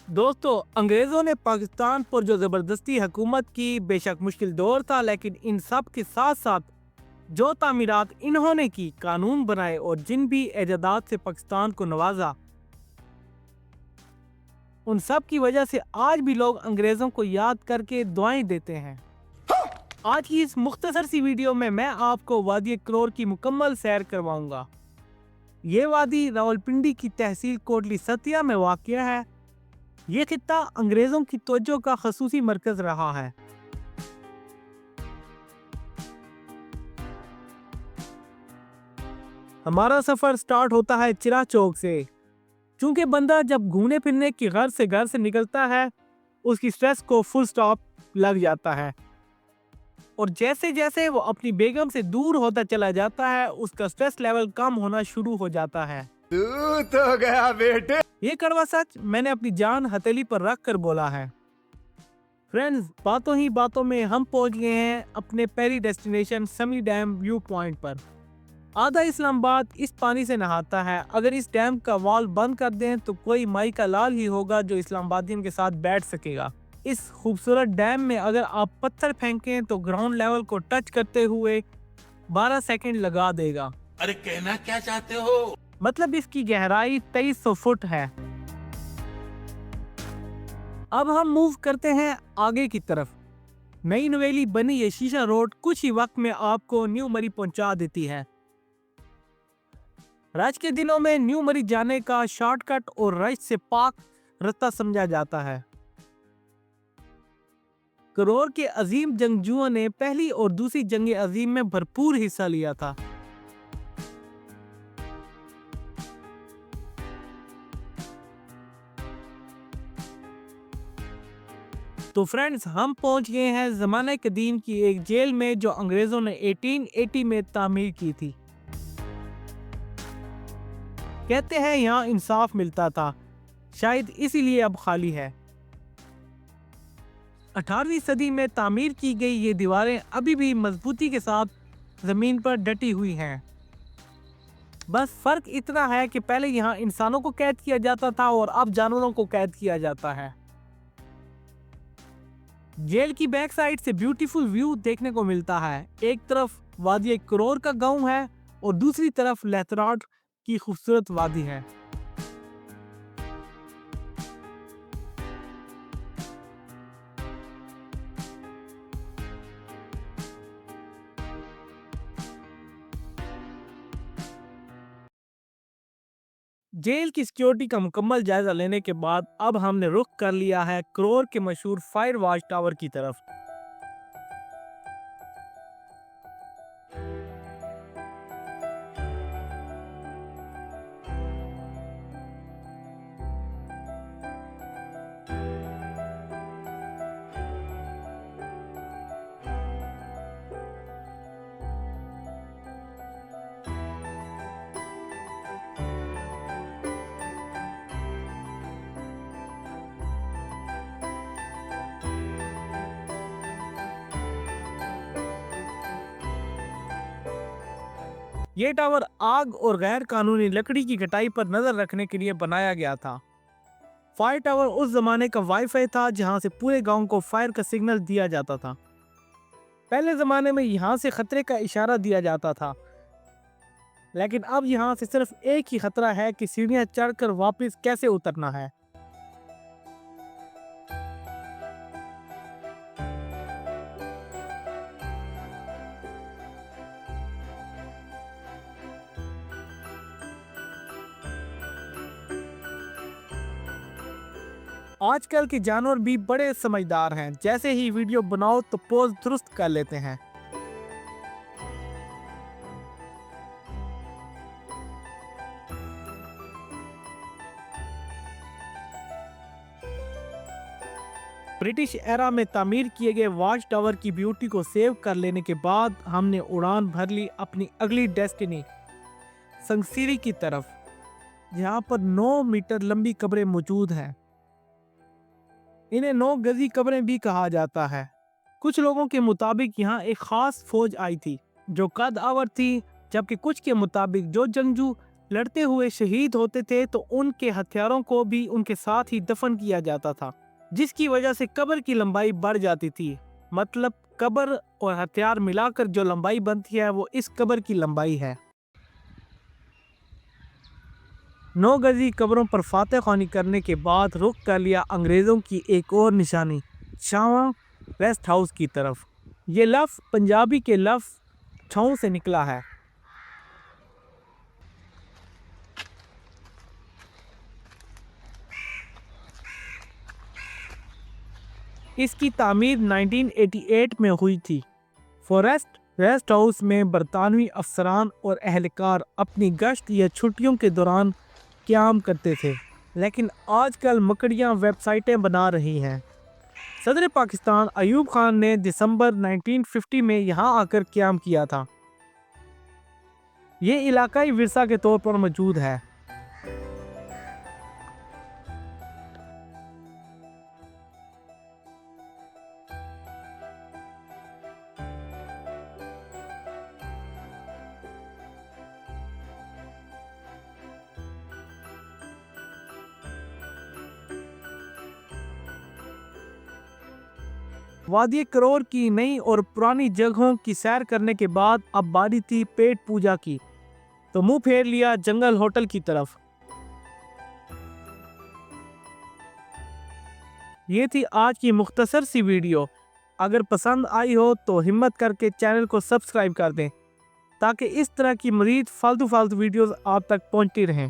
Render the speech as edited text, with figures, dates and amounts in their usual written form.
दोस्तों, अंग्रेज़ों ने पाकिस्तान पर जो ज़बरदस्ती हुकूमत की, बेशक मुश्किल दौर था, लेकिन इन सब के साथ साथ जो तामीरात इन्होंने की, कानून बनाए और जिन भी एजादात से पाकिस्तान को नवाजा, उन सब की वजह से आज भी लोग अंग्रेज़ों को याद करके दुआएं देते हैं। आज की इस मुख्तसर सी वीडियो में मैं आपको वादी करोर की मुकम्मल सैर करवाऊंगा। ये वादी रावलपिंडी की तहसील कोटली सतिया में वाक़या है। ये खित्ता अंग्रेज़ों की तवज्जो का ख़ुसूसी मरकज़ रहा है। हमारा सफ़र स्टार्ट होता है चिरा चौक से। चूंकि बंदा जब घूमने फिरने की घर से निकलता है, उसकी स्ट्रेस को फुल स्टॉप लग जाता है और जैसे जैसे वो अपनी बेगम से दूर होता चला जाता है, उसका स्ट्रेस लेवल कम होना शुरू हो जाता है। तू तो गया बेटे। ये कड़वा सच मैंने अपनी जान हथेली पर रख कर बोला है। फ्रेंड्स, बातों ही बातों में हम पहुंच गए हैं अपने पहली डेस्टिनेशन समी डैम व्यू पॉइंट पर। आधा इस्लामाबाद इस पानी से नहाता है। अगर इस डैम का वॉल बंद कर दें तो कोई माई का लाल ही होगा जो इस्लामाबादियन के साथ बैठ सकेगा। इस खूबसूरत डैम में अगर आप पत्थर फेंकें तो ग्राउंड लेवल को टच करते हुए 12 सेकंड लगा देगा। अरे कहना क्या चाहते हो? मतलब इसकी गहराई 2300 फुट है। अब हम मूव करते हैं आगे की तरफ। नई नवेली बनी ये शीशा रोड कुछ ही वक्त में आपको न्यू मरी पहुंचा देती है। रश के दिनों में न्यू मरी जाने का शॉर्टकट और रश से पाक रास्ता समझा जाता है। करोर के अजीम जंगजुओं ने पहली और दूसरी जंग अजीम में भरपूर हिस्सा लिया था। तो फ्रेंड्स, हम पहुंच गए हैं ज़माने कदीम की एक जेल में जो अंग्रेज़ों ने 1880 में तामीर की थी। कहते हैं यहाँ इंसाफ मिलता था, शायद इसीलिए अब खाली है। 18वीं सदी में तामीर की गई ये दीवारें अभी भी मजबूती के साथ ज़मीन पर डटी हुई हैं। बस फ़र्क इतना है कि पहले यहाँ इंसानों को कैद किया जाता था और अब जानवरों को कैद किया जाता है। जेल की बैक साइड से ब्यूटीफुल व्यू देखने को मिलता है। एक तरफ वादी करोर का गांव है और दूसरी तरफ लहतराट की खूबसूरत वादी है। जेल की सिक्योरिटी का मुकम्मल जायजा लेने के बाद अब हमने रुख कर लिया है करोर के मशहूर फायर वॉच टावर की तरफ। ये टावर आग और गैर कानूनी लकड़ी की कटाई पर नजर रखने के लिए बनाया गया था। फायर टावर उस जमाने का वाईफाई था जहां से पूरे गांव को फायर का सिग्नल दिया जाता था। पहले जमाने में यहां से खतरे का इशारा दिया जाता था, लेकिन अब यहां से सिर्फ एक ही खतरा है कि सीढ़ियां चढ़कर वापस कैसे उतरना है। आजकल के जानवर भी बड़े समझदार हैं। जैसे ही वीडियो बनाओ तो पोज दुरुस्त कर लेते हैं। ब्रिटिश एरा में तामीर किए गए वॉच टावर की ब्यूटी को सेव कर लेने के बाद हमने उड़ान भर ली अपनी अगली डेस्टिनी संगसीरी की तरफ, जहां पर 9 मीटर लंबी कब्रें मौजूद हैं। इन्हें 9 गजी कब्रें भी कहा जाता है। कुछ लोगों के मुताबिक यहाँ एक खास फौज आई थी जो कद आवर थी, जबकि कुछ के मुताबिक जो जंगजू लड़ते हुए शहीद होते थे तो उनके हथियारों को भी उनके साथ ही दफन किया जाता था, जिसकी वजह से कब्र की लंबाई बढ़ जाती थी। मतलब कब्र और हथियार मिलाकर जो लंबाई बनती है वो इस कब्र की लंबाई है। 9 गजी कब्रों पर फातह खानी करने के बाद रुख कर लिया अंग्रेज़ों की एक और निशानी, शावा रेस्ट हाउस की तरफ। ये लफ्ज़ पंजाबी के लफ्ज़ छाँव से निकला है। इसकी तामीर 1988 में हुई थी। फॉरेस्ट रेस्ट हाउस में बरतानवी अफसरान और अहलकार अपनी गश्त या छुट्टियों के दौरान क़याम करते थे, लेकिन आजकल मकड़ियाँ वेबसाइटें बना रही हैं। सदर पाकिस्तान अयूब खान ने दिसंबर 1950 में यहाँ आकर क़याम किया था। ये इलाकाई विरसा के तौर पर मौजूद है। वादी करोर की नई और पुरानी जगहों की सैर करने के बाद अब बारी थी पेट पूजा की, तो मुंह फेर लिया जंगल होटल की तरफ। ये थी आज की मुख्तसर सी वीडियो। अगर पसंद आई हो तो हिम्मत करके चैनल को सब्सक्राइब कर दें, ताकि इस तरह की मज़ीद फालतू वीडियोस आप तक पहुंचती रहें।